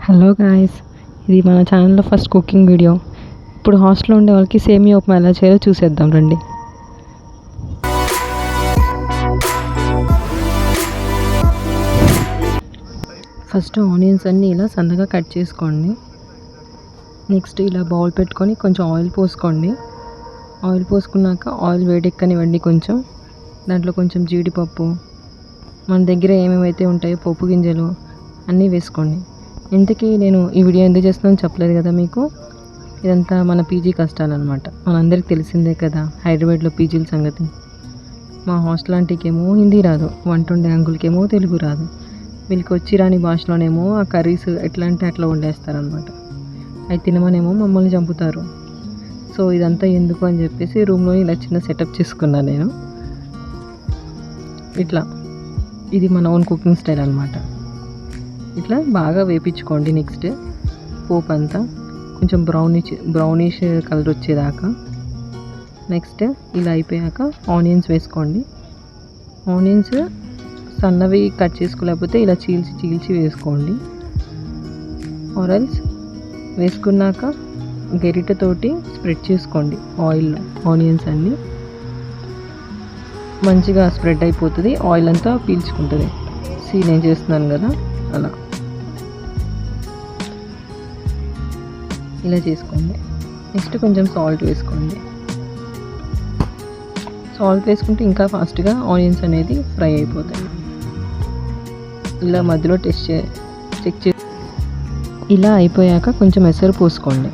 Hello guys, ఇది మన ఛానల్లో ఫస్ట్ కుకింగ్ వీడియో. ఇప్పుడు హాస్టల్లో ఉండే వాళ్ళకి సేమియా ఉప్మా ఎలా చేయాలో చూసేద్దాం రండి. ఫస్ట్ ఆనియన్స్ అన్నీ ఇలా సన్నగా కట్ చేసుకోండి. నెక్స్ట్ ఇలా బౌల్ పెట్టుకొని కొంచెం ఆయిల్ పోసుకోండి. ఆయిల్ పోసుకున్నాక ఆయిల్ వేడెక్కనివ్వండి. దాంట్లో కొంచెం జీడిపప్పు, మన దగ్గర ఏమేమైతే ఉంటాయో పోపు గింజలు అన్నీ వేసుకోండి. ఇంతకీ నేను ఈ వీడియో ఎందుకు చేస్తున్నానో చెప్పలేదు కదా మీకు. ఇదంతా మన పీజీ కష్టాలన్నమాట. మనందరికీ తెలిసిందే కదా హైదరాబాద్లో పీజీల సంగతి. మా హాస్టల్ ఆంటీకేమో హిందీ రాదు, వంట వండే అంకుల్కేమో తెలుగు రాదు. వీళ్ళకి వచ్చి రాని భాషలోనేమో ఆ కర్రీస్ ఎట్లా అంటే అట్లా వండేస్తారనమాట. అవి తినమనేమో మమ్మల్ని చంపుతారు. సో ఇదంతా ఎందుకు అని చెప్పేసి రూమ్లో ఇలా చిన్న సెటప్ చేసుకున్నాను నేను. ఇట్లా ఇది మన ఓన్ కుకింగ్ స్టైల్ అనమాట. ఇట్లా బాగా వేపించుకోండి. నెక్స్ట్ పోపు అంతా కొంచెం బ్రౌనిష్ కలర్ వచ్చేదాకా. నెక్స్ట్ ఇలా అయిపోయాక ఆనియన్స్ వేసుకోండి. ఆనియన్స్ సన్నవి కట్ చేసుకోలేకపోతే ఇలా చీల్చి వేసుకోండి. ఆరల్స్ వేసుకున్నాక గరిటెతోటి స్ప్రెడ్ చేసుకోండి ఆయిల్లో. ఆనియన్స్ అన్నీ మంచిగా స్ప్రెడ్ అయిపోతుంది, ఆయిల్ అంతా పీల్చుకుంటుంది. నేను చేస్తున్నాను కదా అలా ఇలా చేసుకోండి. నెక్స్ట్ కొంచెం సాల్ట్ వేసుకోండి. సాల్ట్ వేసుకుంటే ఇంకా ఫాస్ట్గా ఆనియన్స్ అనేది ఫ్రై అయిపోతాయి. ఇలా మధ్యలో చెక్ చేసి ఇలా అయిపోయాక కొంచెం ఎసరు పోసుకోండి.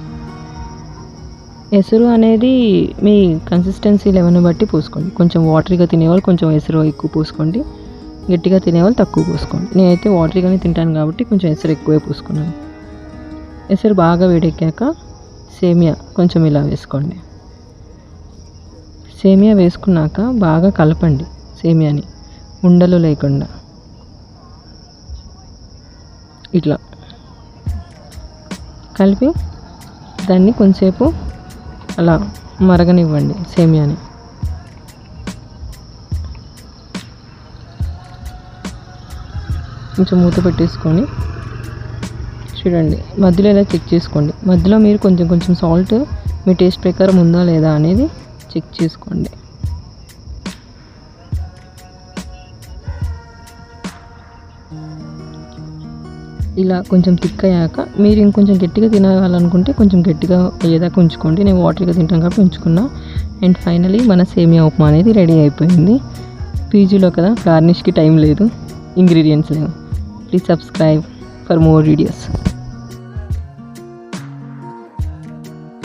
ఎసరు అనేది మీ కన్సిస్టెన్సీ లెవెల్ని బట్టి పోసుకోండి. కొంచెం వాటరీగా తినేవాళ్ళు కొంచెం ఎసరు ఎక్కువ పోసుకోండి, గట్టిగా తినేవాళ్ళు తక్కువ పోసుకోండి. నేనైతే వాటరీగానే తింటాను కాబట్టి కొంచెం ఎసరు ఎక్కువే పోసుకున్నాను. ఎసరు బాగా వేడెక్కాక సేమియా కొంచెం ఇలా వేసుకోండి. సేమియా వేసుకున్నాక బాగా కలపండి సేమియాని, ఉండలు లేకుండా. ఇట్లా కలిపి దాన్ని కొంచెంసేపు అలా మరగనివ్వండి సేమియాని. కొంచెం మూత పెట్టేసుకొని చూడండి. మధ్యలో ఇలా చెక్ చేసుకోండి. మధ్యలో మీరు కొంచెం సాల్ట్ మీ టేస్ట్ ప్రకారం ఉందా లేదా అనేది చెక్ చేసుకోండి. ఇలా కొంచెం థిక్ అయ్యాక మీరు ఇంకొంచెం గట్టిగా తినాలనుకుంటే కొంచెం గట్టిగా అయ్యేదాకా ఉంచుకోండి. నేను వాటర్గా తింటాను కాబట్టి ఉంచుకున్నా. అండ్ ఫైనలీ మన సేమియా ఉప్మా అనేది రెడీ అయిపోయింది. పీజీలో కదా, గార్నిష్కి టైం లేదు, ఇంగ్రీడియంట్స్ లేవు. Please subscribe for more videos.